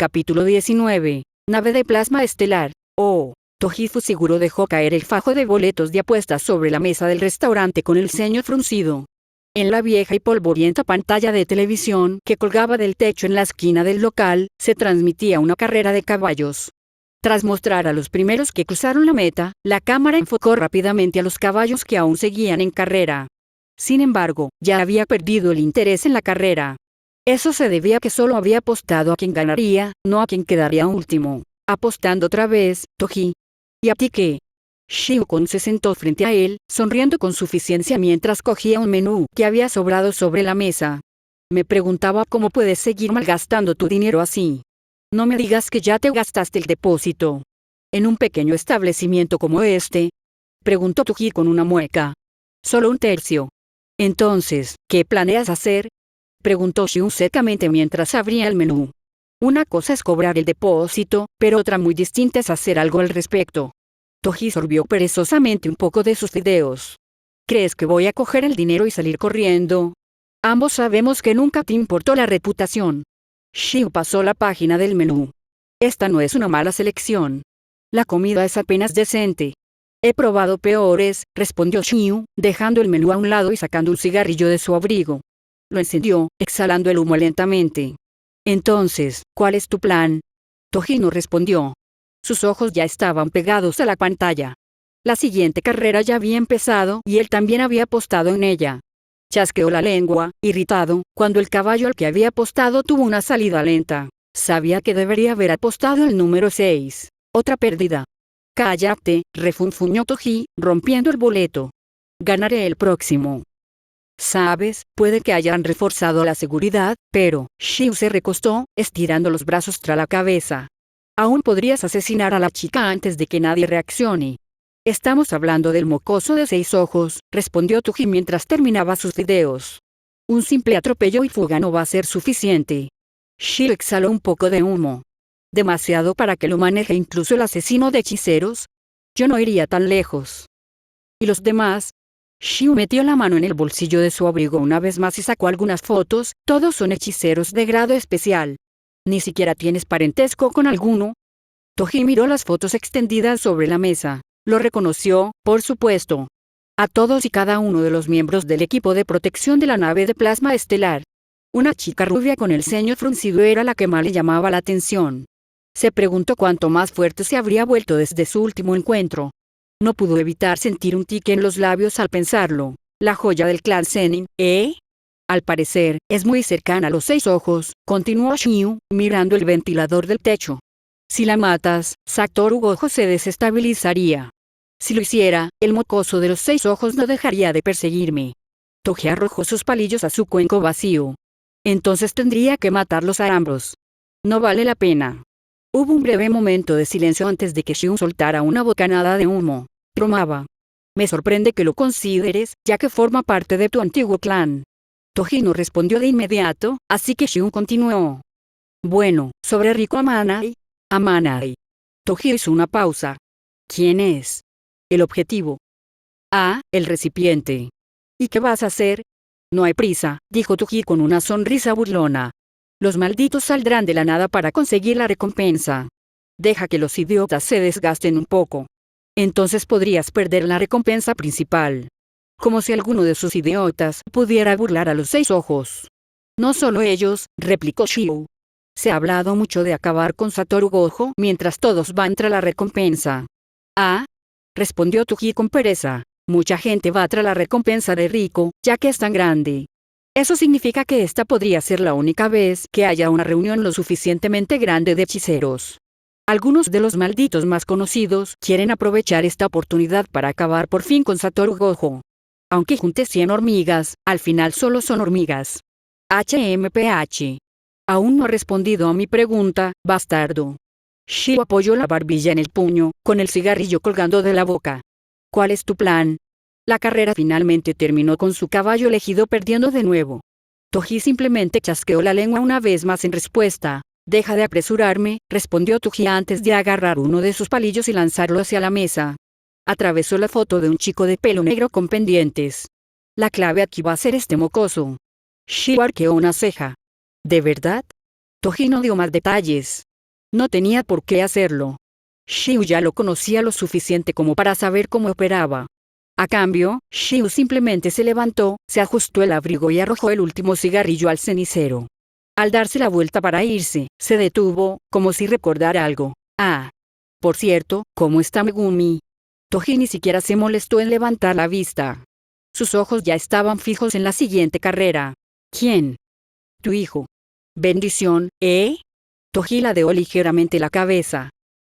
Capítulo 19. Nave de plasma estelar. Oh. Toji Fusiguro dejó caer el fajo de boletos de apuestas sobre la mesa del restaurante con el ceño fruncido. En la vieja y polvorienta pantalla de televisión que colgaba del techo en la esquina del local, se transmitía una carrera de caballos. Tras mostrar a los primeros que cruzaron la meta, la cámara enfocó rápidamente a los caballos que aún seguían en carrera. Sin embargo, ya había perdido el interés en la carrera. Eso se debía a que solo había apostado a quien ganaría, no a quien quedaría último. Apostando otra vez, Toji. ¿Y a ti qué? Shiokon se sentó frente a él, sonriendo con suficiencia mientras cogía un menú que había sobrado sobre la mesa. Me preguntaba cómo puedes seguir malgastando tu dinero así. No me digas que ya te gastaste el depósito. ¿En un pequeño establecimiento como este? Preguntó Toji con una mueca. Solo un tercio. Entonces, ¿qué planeas hacer? Preguntó Shion secamente mientras abría el menú. Una cosa es cobrar el depósito, pero otra muy distinta es hacer algo al respecto. Toji sorbió perezosamente un poco de sus fideos. ¿Crees que voy a coger el dinero y salir corriendo? Ambos sabemos que nunca te importó la reputación. Shion pasó la página del menú. Esta no es una mala selección. La comida es apenas decente. He probado peores, respondió Shion, dejando el menú a un lado y sacando un cigarrillo de su abrigo. Lo encendió, exhalando el humo lentamente. Entonces, ¿cuál es tu plan? Toji no respondió. Sus ojos ya estaban pegados a la pantalla. La siguiente carrera ya había empezado y él también había apostado en ella. Chasqueó la lengua, irritado, cuando el caballo al que había apostado tuvo una salida lenta. Sabía que debería haber apostado el número 6. Otra pérdida. Cállate, refunfuñó Toji, rompiendo el boleto. Ganaré el próximo. Sabes, puede que hayan reforzado la seguridad, pero Shion se recostó, estirando los brazos tras la cabeza. Aún podrías asesinar a la chica antes de que nadie reaccione. Estamos hablando del mocoso de 6 ojos, respondió Toji mientras terminaba sus fideos. Un simple atropello y fuga no va a ser suficiente. Shion exhaló un poco de humo. Demasiado para que lo maneje incluso el asesino de hechiceros. Yo no iría tan lejos. ¿Y los demás? Shion metió la mano en el bolsillo de su abrigo una vez más y sacó algunas fotos. Todos son hechiceros de grado especial. ¿Ni siquiera tienes parentesco con alguno? Toji miró las fotos extendidas sobre la mesa. Lo reconoció, por supuesto. A todos y cada uno de los miembros del equipo de protección de la nave de plasma estelar. Una chica rubia con el ceño fruncido era la que más le llamaba la atención. Se preguntó cuánto más fuerte se habría vuelto desde su último encuentro. No pudo evitar sentir un tique en los labios al pensarlo. La joya del clan Zenin, ¿eh? Al parecer, es muy cercana a los 6 ojos, continuó Shion, mirando el ventilador del techo. Si la matas, Satoru Gojo se desestabilizaría. Si lo hiciera, el mocoso de los 6 ojos no dejaría de perseguirme. Toji arrojó sus palillos a su cuenco vacío. Entonces tendría que matarlos a ambos. No vale la pena. Hubo un breve momento de silencio antes de que Shion soltara una bocanada de humo. Bromaba. Me sorprende que lo consideres, ya que forma parte de tu antiguo clan. Toji no respondió de inmediato, así que Shion continuó. Bueno, sobre Riko Amanai. Amanai. Toji hizo una pausa. ¿Quién es? El objetivo. Ah, el recipiente. ¿Y qué vas a hacer? No hay prisa, dijo Toji con una sonrisa burlona. Los malditos saldrán de la nada para conseguir la recompensa. Deja que los idiotas se desgasten un poco. Entonces podrías perder la recompensa principal. Como si alguno de sus idiotas pudiera burlar a los 6 ojos. No solo ellos, replicó Shion. Se ha hablado mucho de acabar con Satoru Gojo mientras todos van tras la recompensa. Ah, respondió Toji con pereza. Mucha gente va tras la recompensa de Riko, ya que es tan grande. Eso significa que esta podría ser la única vez que haya una reunión lo suficientemente grande de hechiceros. Algunos de los malditos más conocidos quieren aprovechar esta oportunidad para acabar por fin con Satoru Gojo. Aunque juntes 100 hormigas, al final solo son hormigas. HMPH. Aún no ha respondido a mi pregunta, bastardo. Shion apoyó la barbilla en el puño, con el cigarrillo colgando de la boca. ¿Cuál es tu plan? La carrera finalmente terminó con su caballo elegido perdiendo de nuevo. Toji simplemente chasqueó la lengua una vez más en respuesta. Deja de apresurarme, respondió Toji antes de agarrar uno de sus palillos y lanzarlo hacia la mesa. Atravesó la foto de un chico de pelo negro con pendientes. La clave aquí va a ser este mocoso. Shion arqueó una ceja. ¿De verdad? Toji no dio más detalles. No tenía por qué hacerlo. Xiu ya lo conocía lo suficiente como para saber cómo operaba. A cambio, Xiu simplemente se levantó, se ajustó el abrigo y arrojó el último cigarrillo al cenicero. Al darse la vuelta para irse, se detuvo, como si recordara algo. Ah. Por cierto, ¿cómo está Megumi? Toji ni siquiera se molestó en levantar la vista. Sus ojos ya estaban fijos en la siguiente carrera. ¿Quién? Tu hijo. Bendición, ¿eh? Toji ladeó ligeramente la cabeza.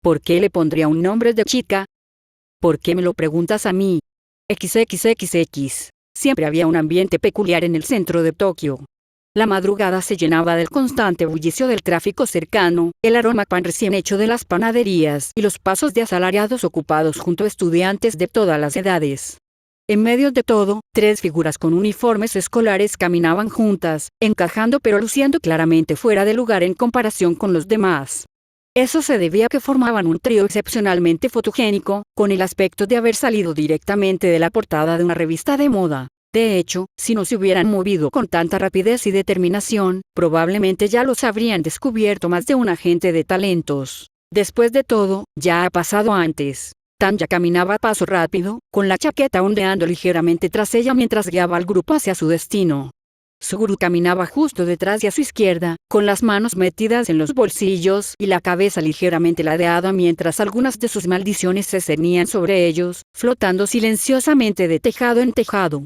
¿Por qué le pondría un nombre de chica? ¿Por qué me lo preguntas a mí? XXXX. Siempre había un ambiente peculiar en el centro de Tokio. La madrugada se llenaba del constante bullicio del tráfico cercano, el aroma a pan recién hecho de las panaderías y los pasos de asalariados ocupados junto a estudiantes de todas las edades. En medio de todo, 3 figuras con uniformes escolares caminaban juntas, encajando pero luciendo claramente fuera de lugar en comparación con los demás. Eso se debía a que formaban un trío excepcionalmente fotogénico, con el aspecto de haber salido directamente de la portada de una revista de moda. De hecho, si no se hubieran movido con tanta rapidez y determinación, probablemente ya los habrían descubierto más de un agente de talentos. Después de todo, ya ha pasado antes. Tanya caminaba a paso rápido, con la chaqueta ondeando ligeramente tras ella mientras guiaba al grupo hacia su destino. Suguru caminaba justo detrás y a su izquierda, con las manos metidas en los bolsillos y la cabeza ligeramente ladeada mientras algunas de sus maldiciones se cernían sobre ellos, flotando silenciosamente de tejado en tejado.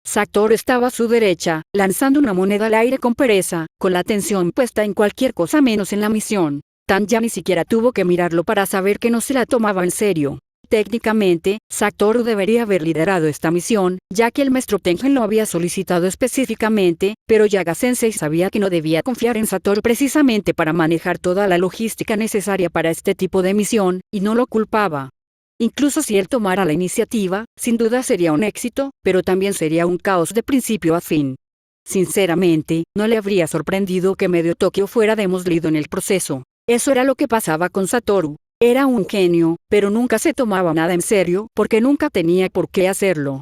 Satoru estaba a su derecha, lanzando una moneda al aire con pereza, con la atención puesta en cualquier cosa menos en la misión. Tanya ni siquiera tuvo que mirarlo para saber que no se la tomaba en serio. Técnicamente, Satoru debería haber liderado esta misión, ya que el maestro Tengen lo había solicitado específicamente, pero Yaga-sensei sabía que no debía confiar en Satoru precisamente para manejar toda la logística necesaria para este tipo de misión, y no lo culpaba. Incluso si él tomara la iniciativa, sin duda sería un éxito, pero también sería un caos de principio a fin. Sinceramente, no le habría sorprendido que medio Tokio fuera demolido en el proceso. Eso era lo que pasaba con Satoru. Era un genio, pero nunca se tomaba nada en serio porque nunca tenía por qué hacerlo.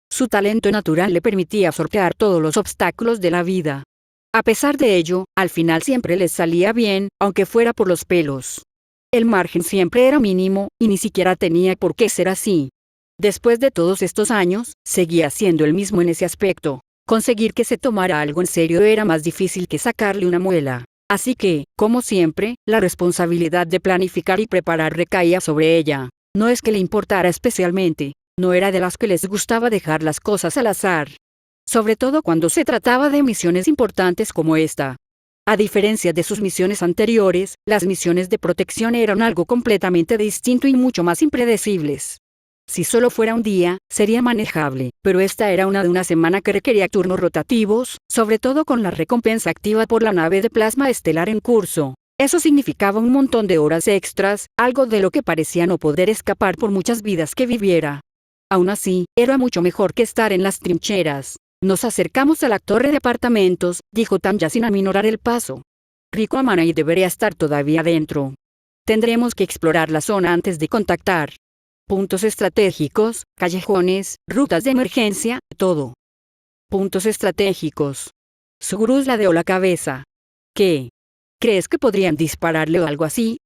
Su talento natural le permitía sortear todos los obstáculos de la vida. A pesar de ello, al final siempre les salía bien, aunque fuera por los pelos. El margen siempre era mínimo, y ni siquiera tenía por qué ser así. Después de todos estos años, seguía siendo el mismo en ese aspecto. Conseguir que se tomara algo en serio era más difícil que sacarle una muela. Así que, como siempre, la responsabilidad de planificar y preparar recaía sobre ella. No es que le importara especialmente, no era de las que les gustaba dejar las cosas al azar. Sobre todo cuando se trataba de misiones importantes como esta. A diferencia de sus misiones anteriores, las misiones de protección eran algo completamente distinto y mucho más impredecibles. Si solo fuera un día, sería manejable, pero esta era una de una semana que requería turnos rotativos, sobre todo con la recompensa activa por la nave de plasma estelar en curso. Eso significaba un montón de horas extras, algo de lo que parecía no poder escapar por muchas vidas que viviera. Aún así, era mucho mejor que estar en las trincheras. Nos acercamos a la torre de apartamentos, dijo Tanya sin aminorar el paso. Riko Amanai debería estar todavía dentro. Tendremos que explorar la zona antes de contactar. Puntos estratégicos, callejones, rutas de emergencia, todo. Puntos estratégicos. Suguru ladeó la cabeza. ¿Qué? ¿Crees que podrían dispararle o algo así?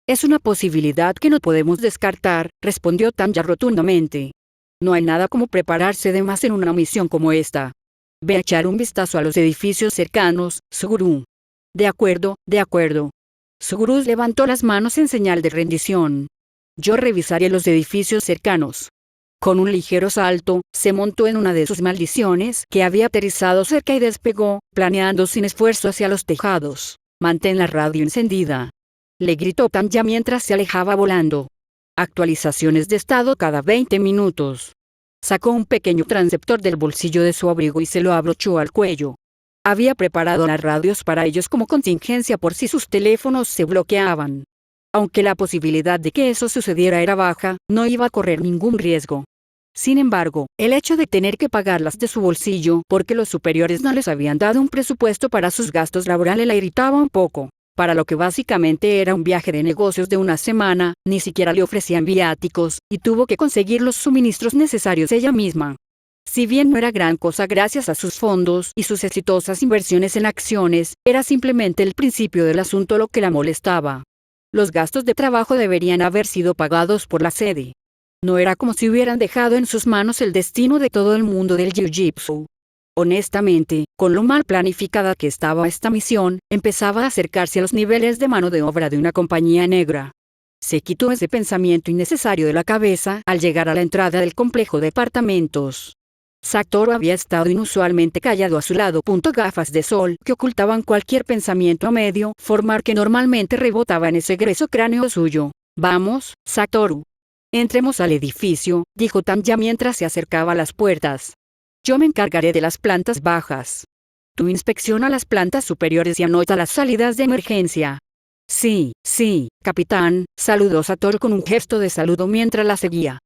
Es una posibilidad que no podemos descartar, respondió Tanya rotundamente. No hay nada como prepararse de más en una misión como esta. Ve a echar un vistazo a los edificios cercanos, Suguru. De acuerdo, de acuerdo. Suguru levantó las manos en señal de rendición. Yo revisaré los edificios cercanos. Con un ligero salto, se montó en una de sus maldiciones que había aterrizado cerca y despegó, planeando sin esfuerzo hacia los tejados. Mantén la radio encendida. Le gritó Tanya mientras se alejaba volando. Actualizaciones de estado cada 20 minutos. Sacó un pequeño transceptor del bolsillo de su abrigo y se lo abrochó al cuello. Había preparado las radios para ellos como contingencia por si sus teléfonos se bloqueaban. Aunque la posibilidad de que eso sucediera era baja, no iba a correr ningún riesgo. Sin embargo, el hecho de tener que pagarlas de su bolsillo porque los superiores no les habían dado un presupuesto para sus gastos laborales la irritaba un poco. Para lo que básicamente era un viaje de negocios de una semana, ni siquiera le ofrecían viáticos, y tuvo que conseguir los suministros necesarios ella misma. Si bien no era gran cosa gracias a sus fondos y sus exitosas inversiones en acciones, era simplemente el principio del asunto lo que la molestaba. Los gastos de trabajo deberían haber sido pagados por la sede. No era como si hubieran dejado en sus manos el destino de todo el mundo del jiu-jitsu. Honestamente, con lo mal planificada que estaba esta misión, empezaba a acercarse a los niveles de mano de obra de una compañía negra. Se quitó ese pensamiento innecesario de la cabeza al llegar a la entrada del complejo de apartamentos. Satoru había estado inusualmente callado a su lado. Gafas de sol que ocultaban cualquier pensamiento a medio formar que normalmente rebotaba en ese grueso cráneo suyo. Vamos, Satoru. Entremos al edificio, dijo Tanya mientras se acercaba a las puertas. Yo me encargaré de las plantas bajas. Tú inspecciona las plantas superiores y anota las salidas de emergencia. Sí, capitán, saludó Satoru con un gesto de saludo mientras la seguía.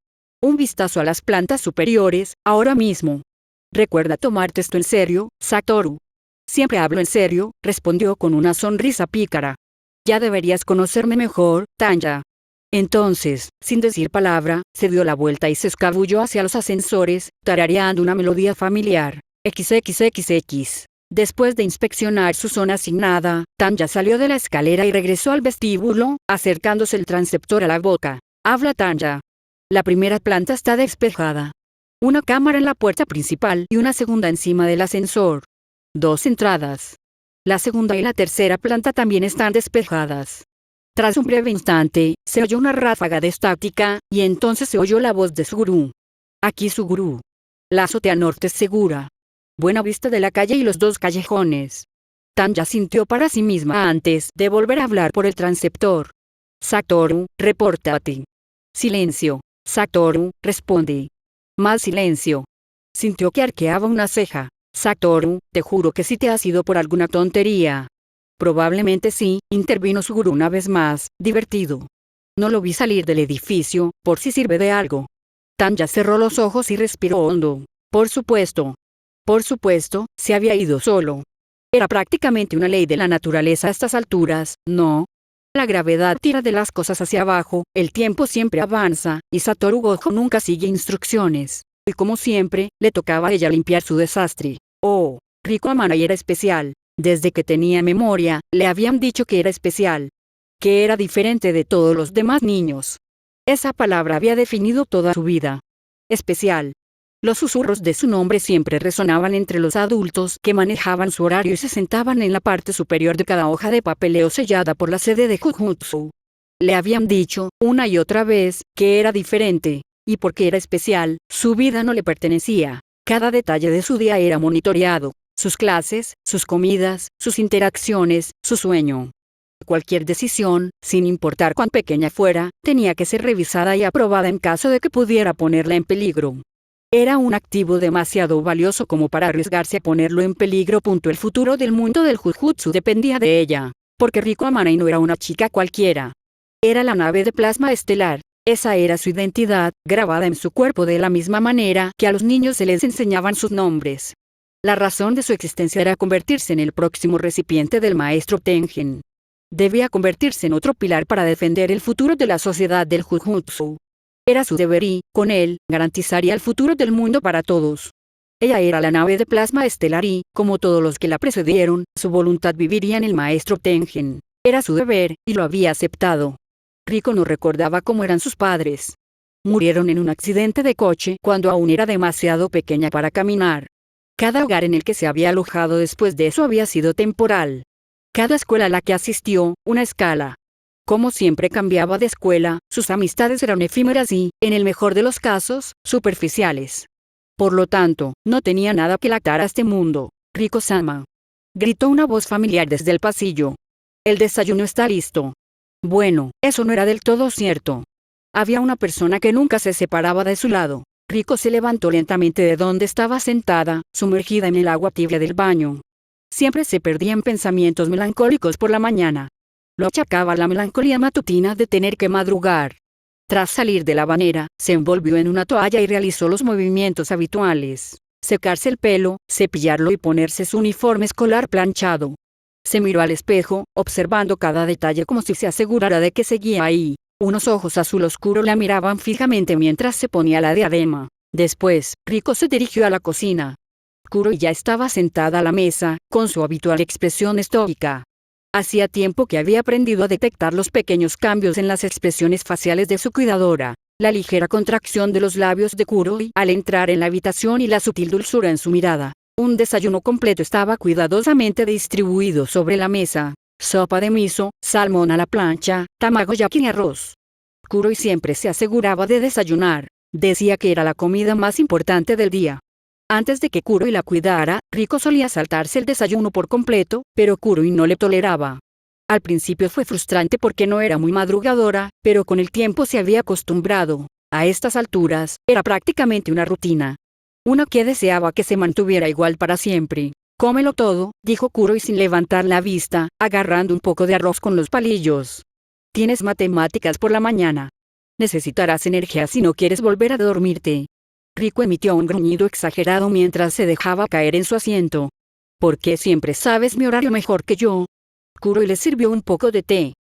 Un vistazo a las plantas superiores, ahora mismo. Recuerda tomarte esto en serio, Satoru. Siempre hablo en serio, respondió con una sonrisa pícara. Ya deberías conocerme mejor, Tanya. Entonces, sin decir palabra, se dio la vuelta y se escabulló hacia los ascensores, tarareando una melodía familiar. XXXX. Después de inspeccionar su zona asignada, Tanya salió de la escalera y regresó al vestíbulo, acercándose el transceptor a la boca. Habla Tanya. La primera planta está despejada. Una cámara en la puerta principal y una segunda encima del ascensor. 2 entradas. La segunda y la tercera planta también están despejadas. Tras un breve instante, se oyó una ráfaga de estática, y entonces se oyó la voz de Suguru. Aquí Suguru. La azotea norte es segura. Buena vista de la calle y los 2 callejones. Tanya sintió para sí misma antes de volver a hablar por el transceptor. Satoru, repórtate. Silencio. Satoru, responde. Más silencio. Sintió que arqueaba una ceja. Satoru, te juro que si te has ido por alguna tontería. Probablemente sí, intervino Suguru una vez más, divertido. No lo vi salir del edificio, por si sirve de algo. Tanya cerró los ojos y respiró hondo. Por supuesto, se había ido solo. Era prácticamente una ley de la naturaleza a estas alturas, ¿no? La gravedad tira de las cosas hacia abajo, el tiempo siempre avanza, y Satoru Gojo nunca sigue instrucciones. Y como siempre, le tocaba a ella limpiar su desastre. Oh, Riko Amanai era especial. Desde que tenía memoria, le habían dicho que era especial. Que era diferente de todos los demás niños. Esa palabra había definido toda su vida. Especial. Los susurros de su nombre siempre resonaban entre los adultos que manejaban su horario y se sentaban en la parte superior de cada hoja de papeleo sellada por la sede de Jujutsu. Le habían dicho, una y otra vez, que era diferente, y porque era especial, su vida no le pertenecía. Cada detalle de su día era monitoreado. Sus clases, sus comidas, sus interacciones, su sueño. Cualquier decisión, sin importar cuán pequeña fuera, tenía que ser revisada y aprobada en caso de que pudiera ponerla en peligro. Era un activo demasiado valioso como para arriesgarse a ponerlo en peligro. El futuro del mundo del Jujutsu dependía de ella, porque Riko Amanai no era una chica cualquiera. Era la nave de plasma estelar. Esa era su identidad, grabada en su cuerpo de la misma manera que a los niños se les enseñaban sus nombres. La razón de su existencia era convertirse en el próximo recipiente del maestro Tengen. Debía convertirse en otro pilar para defender el futuro de la sociedad del Jujutsu. Era su deber y, con él, garantizaría el futuro del mundo para todos. Ella era la nave de plasma estelar y, como todos los que la precedieron, su voluntad viviría en el maestro Tengen. Era su deber, y lo había aceptado. Riko no recordaba cómo eran sus padres. Murieron en un accidente de coche cuando aún era demasiado pequeña para caminar. Cada hogar en el que se había alojado después de eso había sido temporal. Cada escuela a la que asistió, una escala. Como siempre cambiaba de escuela, sus amistades eran efímeras y, en el mejor de los casos, superficiales. Por lo tanto, no tenía nada que lactar a este mundo. Riko-sama. Gritó una voz familiar desde el pasillo. El desayuno está listo. Bueno, eso no era del todo cierto. Había una persona que nunca se separaba de su lado. Riko se levantó lentamente de donde estaba sentada, sumergida en el agua tibia del baño. Siempre se perdía en pensamientos melancólicos por la mañana. Lo achacaba la melancolía matutina de tener que madrugar. Tras salir de la bañera, se envolvió en una toalla y realizó los movimientos habituales. Secarse el pelo, cepillarlo y ponerse su uniforme escolar planchado. Se miró al espejo, observando cada detalle como si se asegurara de que seguía ahí. Unos ojos azul oscuro la miraban fijamente mientras se ponía la diadema. Después, Riko se dirigió a la cocina. Kuro ya estaba sentada a la mesa, con su habitual expresión estoica. Hacía tiempo que había aprendido a detectar los pequeños cambios en las expresiones faciales de su cuidadora, la ligera contracción de los labios de Kuroi al entrar en la habitación y la sutil dulzura en su mirada. Un desayuno completo estaba cuidadosamente distribuido sobre la mesa: sopa de miso, salmón a la plancha, tamagoyaki y arroz. Kuroi siempre se aseguraba de desayunar. Decía que era la comida más importante del día. Antes de que Kuroi la cuidara, Riko solía saltarse el desayuno por completo, pero Kuroi no le toleraba. Al principio fue frustrante porque no era muy madrugadora, pero con el tiempo se había acostumbrado. A estas alturas, era prácticamente una rutina. Una que deseaba que se mantuviera igual para siempre. Cómelo todo, dijo Kuroi sin levantar la vista, agarrando un poco de arroz con los palillos. Tienes matemáticas por la mañana. Necesitarás energía si no quieres volver a dormirte. Riko emitió un gruñido exagerado mientras se dejaba caer en su asiento. ¿Por qué siempre sabes mi horario mejor que yo? Kuroi le sirvió un poco de té.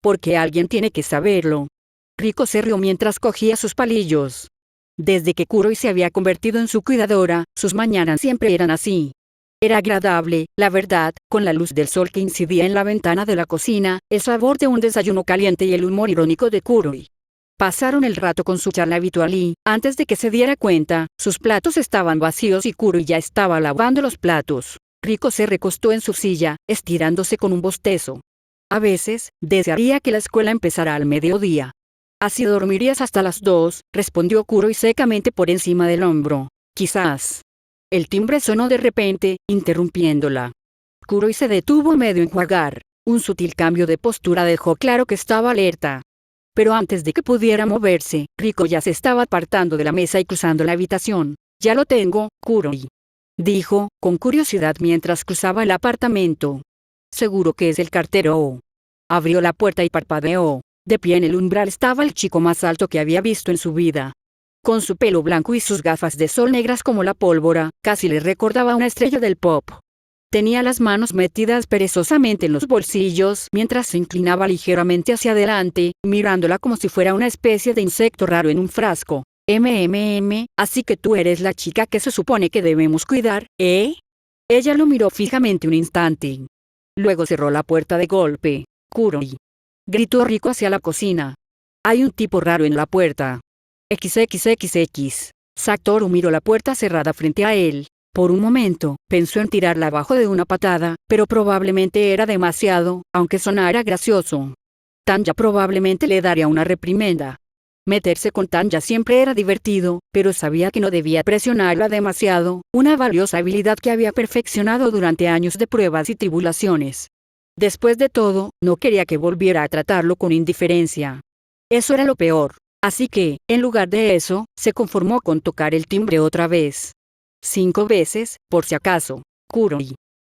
Porque alguien tiene que saberlo. Riko se rió mientras cogía sus palillos. Desde que Kuroi se había convertido en su cuidadora, sus mañanas siempre eran así. Era agradable, la verdad, con la luz del sol que incidía en la ventana de la cocina, el sabor de un desayuno caliente y el humor irónico de Kuroi. Pasaron el rato con su charla habitual y, antes de que se diera cuenta, sus platos estaban vacíos y Kuroi ya estaba lavando los platos. Riko se recostó en su silla, estirándose con un bostezo. A veces, desearía que la escuela empezara al mediodía. Así dormirías hasta las 2, respondió Kuroi secamente por encima del hombro. Quizás. El timbre sonó de repente, interrumpiéndola. Kuroi se detuvo a medio enjuagar. Un sutil cambio de postura dejó claro que estaba alerta. Pero antes de que pudiera moverse, Riko ya se estaba apartando de la mesa y cruzando la habitación. Ya lo tengo, Kuroi, dijo, con curiosidad mientras cruzaba el apartamento. Seguro que es el cartero. Abrió la puerta y parpadeó. De pie en el umbral estaba el chico más alto que había visto en su vida. Con su pelo blanco y sus gafas de sol negras como la pólvora, casi le recordaba a una estrella del pop. Tenía las manos metidas perezosamente en los bolsillos mientras se inclinaba ligeramente hacia adelante, mirándola como si fuera una especie de insecto raro en un frasco. Así que tú eres la chica que se supone que debemos cuidar, ¿eh? Ella lo miró fijamente un instante. Luego cerró la puerta de golpe. Kuroi, gritó Riko hacia la cocina. Hay un tipo raro en la puerta. XXXX. Satoru miró la puerta cerrada frente a él. Por un momento, pensó en tirarla abajo de una patada, pero probablemente era demasiado, aunque sonara gracioso. Tanya probablemente le daría una reprimenda. Meterse con Tanya siempre era divertido, pero sabía que no debía presionarla demasiado, una valiosa habilidad que había perfeccionado durante años de pruebas y tribulaciones. Después de todo, no quería que volviera a tratarlo con indiferencia. Eso era lo peor. Así que, en lugar de eso, se conformó con tocar el timbre otra vez. 5 veces, por si acaso. Kuroi.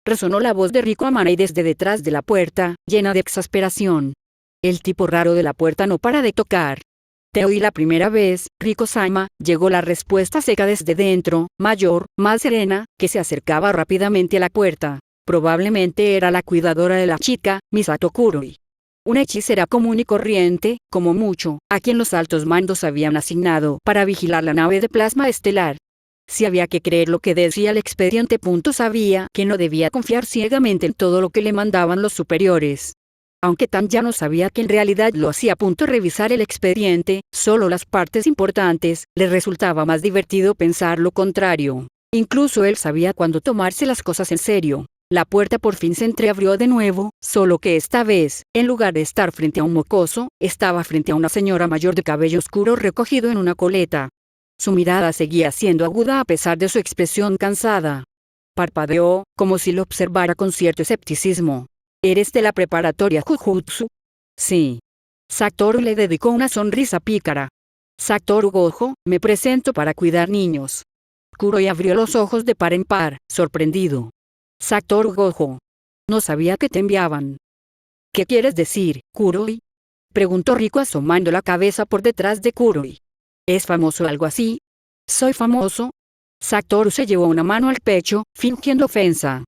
Resonó la voz de Riko Amanai desde detrás de la puerta, llena de exasperación. El tipo raro de la puerta no para de tocar. Te oí la primera vez, Riko-sama, llegó la respuesta seca desde dentro, mayor, más serena, que se acercaba rápidamente a la puerta. Probablemente era la cuidadora de la chica, Misato Kuroi. Una hechicera común y corriente, como mucho, a quien los altos mandos habían asignado para vigilar la nave de plasma estelar. Si había que creer lo que decía el expediente. Sabía que no debía confiar ciegamente en todo lo que le mandaban los superiores. Aunque Tan ya no sabía que en realidad lo hacía. Revisar el expediente, solo las partes importantes, le resultaba más divertido pensar lo contrario. Incluso él sabía cuándo tomarse las cosas en serio. La puerta por fin se entreabrió de nuevo, solo que esta vez, en lugar de estar frente a un mocoso, estaba frente a una señora mayor de cabello oscuro recogido en una coleta. Su mirada seguía siendo aguda a pesar de su expresión cansada. Parpadeó, como si lo observara con cierto escepticismo. ¿Eres de la preparatoria Jujutsu? Sí. Satoru le dedicó una sonrisa pícara. Satoru Gojo, me presento para cuidar niños. Kuroi abrió los ojos de par en par, sorprendido. Satoru Gojo. No sabía que te enviaban. ¿Qué quieres decir, Kuroi? Preguntó Riko asomando la cabeza por detrás de Kuroi. ¿Es famoso algo así? ¿Soy famoso? Satoru se llevó una mano al pecho, fingiendo ofensa.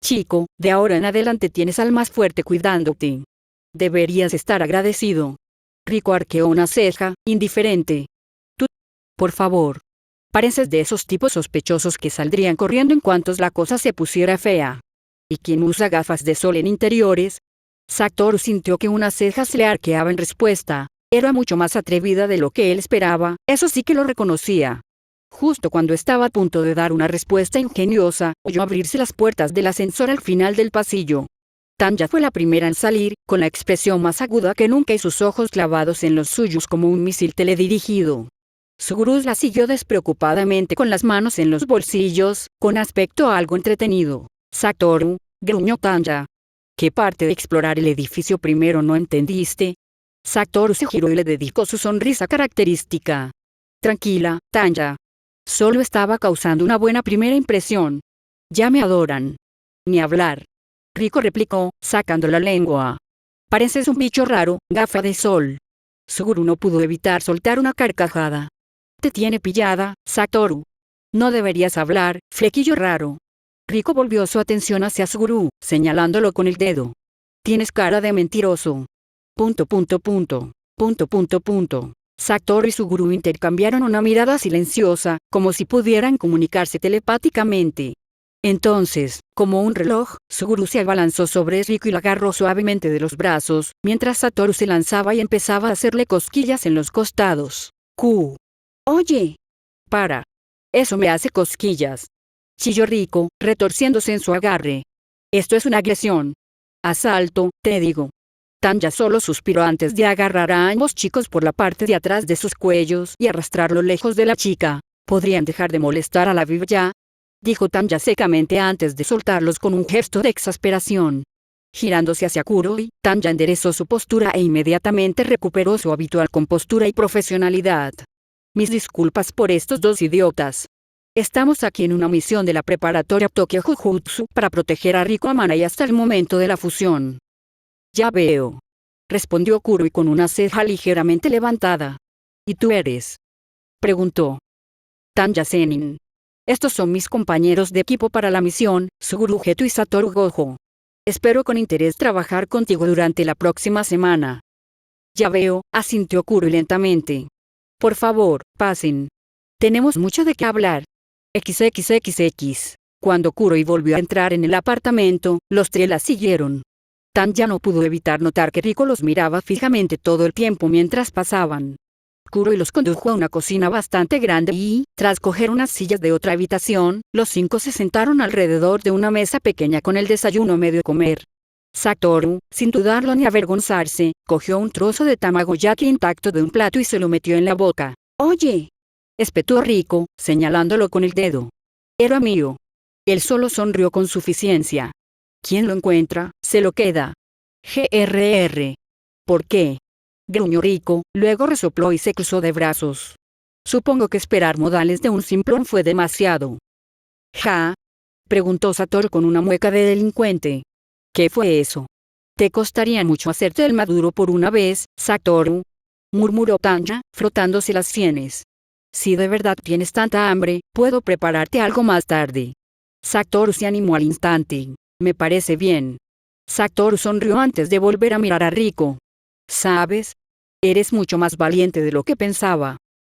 Chico, de ahora en adelante tienes al más fuerte cuidándote. Deberías estar agradecido. Riko arqueó una ceja, indiferente. Tú, por favor. Pareces de esos tipos sospechosos que saldrían corriendo en cuanto la cosa se pusiera fea. ¿Y quién usa gafas de sol en interiores? Satoru sintió que una ceja se le arqueaba en respuesta. Era mucho más atrevida de lo que él esperaba, eso sí que lo reconocía. Justo cuando estaba a punto de dar una respuesta ingeniosa, oyó abrirse las puertas del ascensor al final del pasillo. Tanya fue la primera en salir, con la expresión más aguda que nunca y sus ojos clavados en los suyos como un misil teledirigido. Suguru la siguió despreocupadamente con las manos en los bolsillos, con aspecto algo entretenido. Satoru, gruñó Tanya. ¿Qué parte de explorar el edificio primero no entendiste? Satoru se giró y le dedicó su sonrisa característica. Tranquila, Tanya. Solo estaba causando una buena primera impresión. Ya me adoran. Ni hablar. Riko replicó, sacando la lengua. Pareces un bicho raro, gafa de sol. Suguru no pudo evitar soltar una carcajada. Te tiene pillada, Satoru. No deberías hablar, flequillo raro. Riko volvió su atención hacia Suguru, señalándolo con el dedo. Tienes cara de mentiroso. ... Satoru y Suguru intercambiaron una mirada silenciosa, como si pudieran comunicarse telepáticamente. Entonces, como un reloj, Suguru se abalanzó sobre Riko y la agarró suavemente de los brazos, mientras Satoru se lanzaba y empezaba a hacerle cosquillas en los costados. Oye. Para. Eso me hace cosquillas. Chilló Riko, retorciéndose en su agarre. Esto es una agresión. Asalto, te digo. Tanya solo suspiró antes de agarrar a ambos chicos por la parte de atrás de sus cuellos y arrastrarlo lejos de la chica. ¿Podrían dejar de molestar a la viva ya?, dijo Tanya secamente antes de soltarlos con un gesto de exasperación. Girándose hacia Kuroi, Tanya enderezó su postura e inmediatamente recuperó su habitual compostura y profesionalidad. Mis disculpas por estos dos idiotas. Estamos aquí en una misión de la preparatoria Tokyo Jujutsu para proteger a Riko Amanai hasta el momento de la fusión. Ya veo. Respondió Kuroi con una ceja ligeramente levantada. ¿Y tú eres?, preguntó. Tanya Zenin. Estos son mis compañeros de equipo para la misión, Suguru Geto y Satoru Gojo. Espero con interés trabajar contigo durante la próxima semana. Ya veo, asintió Kuroi lentamente. Por favor, pasen. Tenemos mucho de qué hablar. XXXX. Cuando Kuroi volvió a entrar en el apartamento, los tres la siguieron. Tanya no pudo evitar notar que Riko los miraba fijamente todo el tiempo mientras pasaban. Kuroi los condujo a una cocina bastante grande y, tras coger unas sillas de otra habitación, los cinco se sentaron alrededor de una mesa pequeña con el desayuno medio comer. Satoru, sin dudarlo ni avergonzarse, cogió un trozo de tamagoyaki intacto de un plato y se lo metió en la boca. «Oye», espetó Riko, señalándolo con el dedo. «Era mío». Él solo sonrió con suficiencia. «Quien lo encuentra, se lo queda». «GRR». «¿Por qué?», gruñó Riko, luego resopló y se cruzó de brazos. Supongo que esperar modales de un simplón fue demasiado. «¿Ja?», preguntó Satoru con una mueca de delincuente. «¿Qué fue eso?». «Te costaría mucho hacerte el maduro por una vez, Satoru», murmuró Tanya, frotándose las sienes. «Si de verdad tienes tanta hambre, puedo prepararte algo más tarde». Satoru se animó al instante. «Me parece bien». Satoru sonrió antes de volver a mirar a Riko. «¿Sabes? Eres mucho más valiente de lo que pensaba.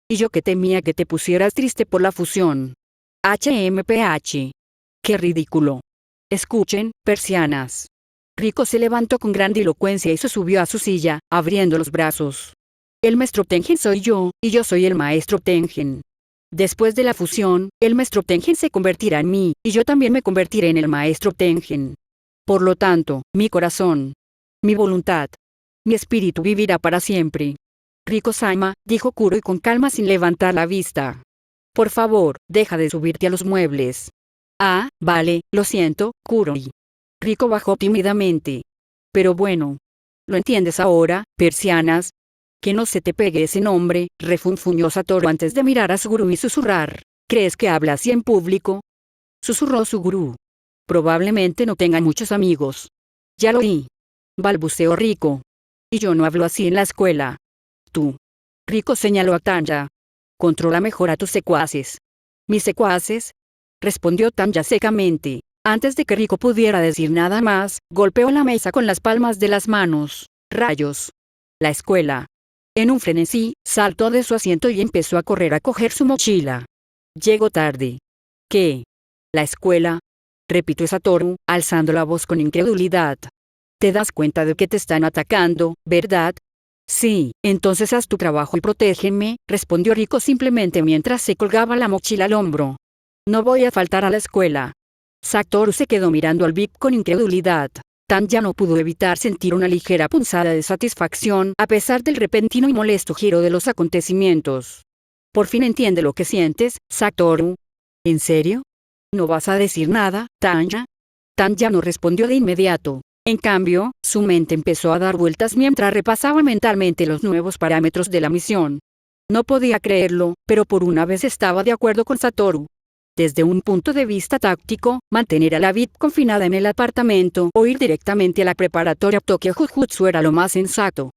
Y yo que temía que te pusieras triste por la fusión. HMPH. ¡Qué ridículo! Escuchen, persianas». Riko se levantó con grandilocuencia y se subió a su silla, abriendo los brazos. «El maestro Tengen soy yo, y yo soy el maestro Tengen. Después de la fusión, el maestro Tengen se convertirá en mí, y yo también me convertiré en el maestro Tengen. Por lo tanto, mi corazón, mi voluntad, mi espíritu vivirá para siempre». «Riko-sama», dijo Kuroi con calma sin levantar la vista. «Por favor, deja de subirte a los muebles». «Ah, vale, lo siento, Kuroi». Riko bajó tímidamente. «Pero bueno. ¿Lo entiendes ahora, persianas?» «Que no se te pegue ese nombre», refunfuñó Satoru antes de mirar a Suguru y susurrar. «¿Crees que habla así en público?», susurró Suguru. «Probablemente no tenga muchos amigos». «Ya lo oí», balbuceó Riko. «Y yo no hablo así en la escuela». «Tú». Riko señaló a Tanya. «Controla mejor a tus secuaces». «¿Mis secuaces?», respondió Tanya secamente. Antes de que Riko pudiera decir nada más, golpeó la mesa con las palmas de las manos. «Rayos. La escuela». En un frenesí, saltó de su asiento y empezó a correr a coger su mochila. «Llego tarde». «¿Qué? La escuela?», repitió Satoru, alzando la voz con incredulidad. Te das cuenta de que te están atacando, ¿verdad? Sí, entonces haz tu trabajo y protégeme, respondió Riko simplemente mientras se colgaba la mochila al hombro. No voy a faltar a la escuela. Satoru se quedó mirando al VIP con incredulidad. Tanya no pudo evitar sentir una ligera punzada de satisfacción a pesar del repentino y molesto giro de los acontecimientos. Por fin entiende lo que sientes, Satoru. ¿En serio? ¿No vas a decir nada, Tanya? Tanya no respondió de inmediato. En cambio, su mente empezó a dar vueltas mientras repasaba mentalmente los nuevos parámetros de la misión. No podía creerlo, pero por una vez estaba de acuerdo con Satoru. Desde un punto de vista táctico, mantener a la VIP confinada en el apartamento o ir directamente a la preparatoria Tokyo Jujutsu era lo más sensato.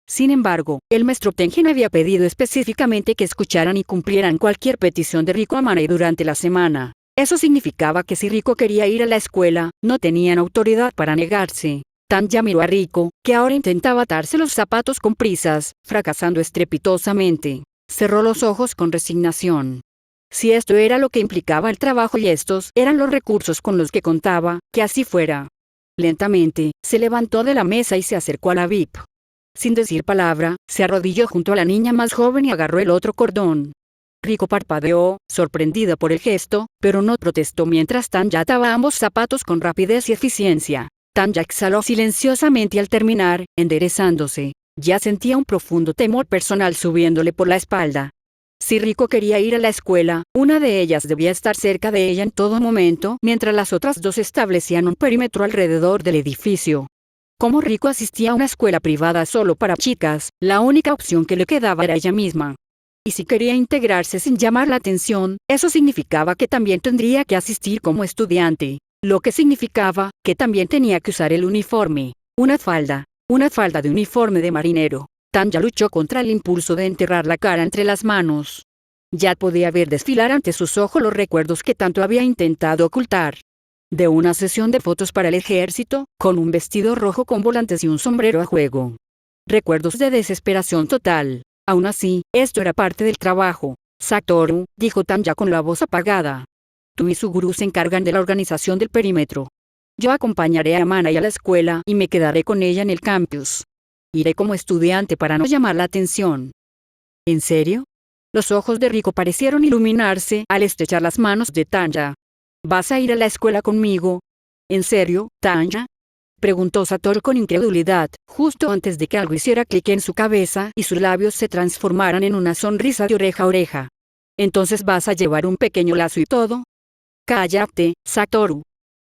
Sin embargo, el maestro Tengen había pedido específicamente que escucharan y cumplieran cualquier petición de Riko Amanai durante la semana. Eso significaba que si Riko quería ir a la escuela, no tenían autoridad para negarse. Tanya miró a Riko, que ahora intentaba atarse los zapatos con prisas, fracasando estrepitosamente. Cerró los ojos con resignación. Si esto era lo que implicaba el trabajo y estos eran los recursos con los que contaba, que así fuera. Lentamente, se levantó de la mesa y se acercó a la VIP. Sin decir palabra, se arrodilló junto a la niña más joven y agarró el otro cordón. Riko parpadeó, sorprendida por el gesto, pero no protestó mientras Tanya ataba ambos zapatos con rapidez y eficiencia. Tanya exhaló silenciosamente al terminar, enderezándose. Ya sentía un profundo temor personal subiéndole por la espalda. Si Riko quería ir a la escuela, una de ellas debía estar cerca de ella en todo momento, mientras las otras dos establecían un perímetro alrededor del edificio. Como Riko asistía a una escuela privada solo para chicas, la única opción que le quedaba era ella misma. Y si quería integrarse sin llamar la atención, eso significaba que también tendría que asistir como estudiante, lo que significaba que también tenía que usar el uniforme, una falda de uniforme de marinero. Tanya luchó contra el impulso de enterrar la cara entre las manos. Ya podía ver desfilar ante sus ojos los recuerdos que tanto había intentado ocultar. De una sesión de fotos para el ejército, con un vestido rojo con volantes y un sombrero a juego. Recuerdos de desesperación total. Aún así, esto era parte del trabajo. Satoru, dijo Tanya con la voz apagada. Tú y Suguru se encargan de la organización del perímetro. Yo acompañaré a Amanai a la escuela y me quedaré con ella en el campus. Iré como estudiante para no llamar la atención. ¿En serio? Los ojos de Riko parecieron iluminarse al estrechar las manos de Tanya. ¿Vas a ir a la escuela conmigo? ¿En serio, Tanya? Preguntó Satoru con incredulidad, justo antes de que algo hiciera clic en su cabeza y sus labios se transformaran en una sonrisa de oreja a oreja. ¿Entonces vas a llevar un pequeño lazo y todo? Cállate, Satoru.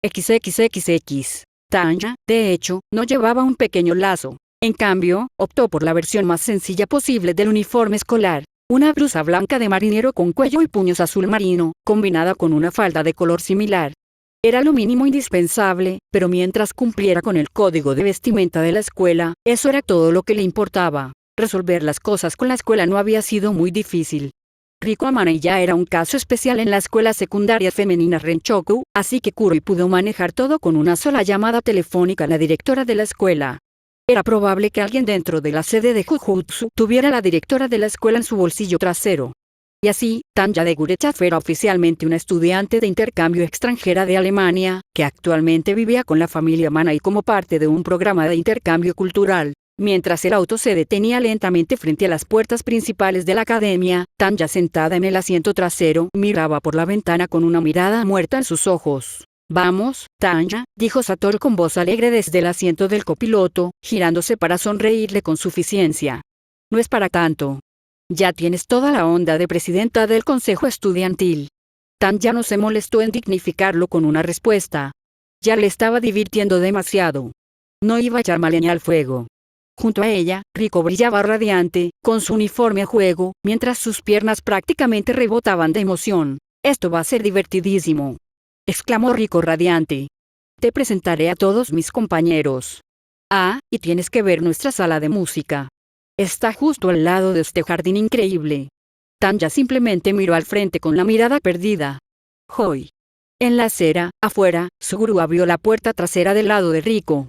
XXXX. Tanya, de hecho, no llevaba un pequeño lazo. En cambio, optó por la versión más sencilla posible del uniforme escolar. Una blusa blanca de marinero con cuello y puños azul marino, combinada con una falda de color similar. Era lo mínimo indispensable, pero mientras cumpliera con el código de vestimenta de la escuela, eso era todo lo que le importaba. Resolver las cosas con la escuela no había sido muy difícil. Riko Amanai ya era un caso especial en la escuela secundaria femenina Renchoku, así que Kuroi pudo manejar todo con una sola llamada telefónica a la directora de la escuela. Era probable que alguien dentro de la sede de Jujutsu tuviera a la directora de la escuela en su bolsillo trasero. Y así, Tanya de Gurechaf era oficialmente una estudiante de intercambio extranjera de Alemania, que actualmente vivía con la familia Amanai como parte de un programa de intercambio cultural. Mientras el auto se detenía lentamente frente a las puertas principales de la academia, Tanya sentada en el asiento trasero miraba por la ventana con una mirada muerta en sus ojos. Vamos, Tanya, dijo Satoru con voz alegre desde el asiento del copiloto, girándose para sonreírle con suficiencia. No es para tanto. Ya tienes toda la onda de presidenta del consejo estudiantil. Tanya no se molestó en dignificarlo con una respuesta. Ya le estaba divirtiendo demasiado. No iba a echar más leña al fuego. Junto a ella, Riko brillaba radiante, con su uniforme a juego, mientras sus piernas prácticamente rebotaban de emoción. Esto va a ser divertidísimo, exclamó Riko radiante. Te presentaré a todos mis compañeros. Ah, y tienes que ver nuestra sala de música. Está justo al lado de este jardín increíble. Tanya simplemente miró al frente con la mirada perdida. Hoy. En la acera, afuera, Suguru abrió la puerta trasera del lado de Riko.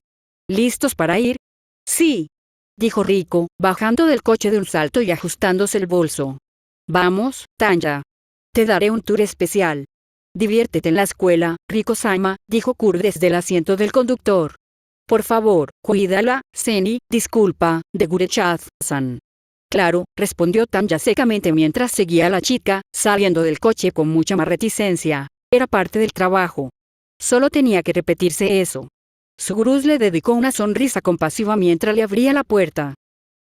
¿Listos para ir? Sí, dijo Riko, bajando del coche de un salto y ajustándose el bolso. Vamos, Tanya. Te daré un tour especial. Diviértete en la escuela, Riko-sama, dijo Kuro desde el asiento del conductor. Por favor, cuídala, Seni, disculpa, de Gurechad-san. Claro, respondió Tanya secamente mientras seguía a la chica, saliendo del coche con mucha más reticencia. Era parte del trabajo. Solo tenía que repetirse eso. Sugurus le dedicó una sonrisa compasiva mientras le abría la puerta.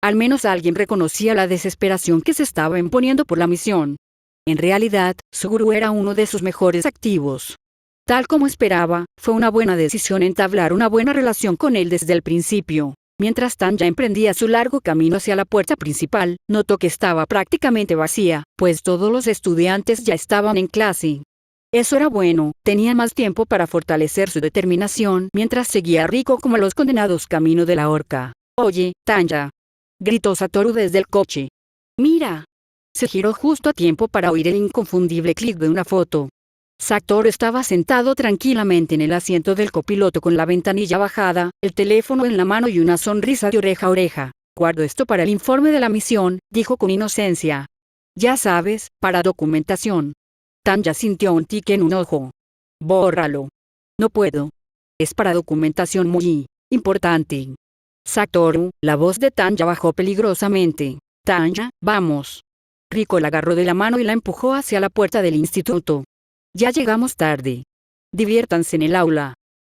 Al menos alguien reconocía la desesperación que se estaba imponiendo por la misión. En realidad, Suguru era uno de sus mejores activos. Tal como esperaba, fue una buena decisión entablar una buena relación con él desde el principio. Mientras Tanya emprendía su largo camino hacia la puerta principal, notó que estaba prácticamente vacía, pues todos los estudiantes ya estaban en clase. Eso era bueno, tenía más tiempo para fortalecer su determinación mientras seguía Riko como los condenados camino de la horca. «Oye, Tanya», gritó Satoru desde el coche. «Mira». Se giró justo a tiempo para oír el inconfundible clic de una foto. Satoru estaba sentado tranquilamente en el asiento del copiloto con la ventanilla bajada, el teléfono en la mano y una sonrisa de oreja a oreja. «Guardo esto para el informe de la misión», dijo con inocencia. «Ya sabes, para documentación». Tanya sintió un tic en un ojo. «Bórralo». «No puedo. Es para documentación muy importante». «Satoru», la voz de Tanya bajó peligrosamente. «Tanya, vamos». Riko la agarró de la mano y la empujó hacia la puerta del instituto. «Ya llegamos tarde. Diviértanse en el aula»,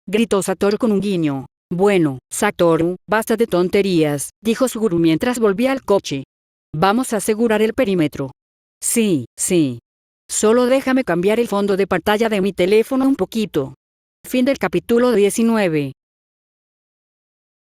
gritó Satoru con un guiño. «Bueno, Satoru, basta de tonterías», dijo Suguru mientras volvía al coche. «Vamos a asegurar el perímetro». «Sí, sí. Solo déjame cambiar el fondo de pantalla de mi teléfono un poquito». Fin del capítulo 19.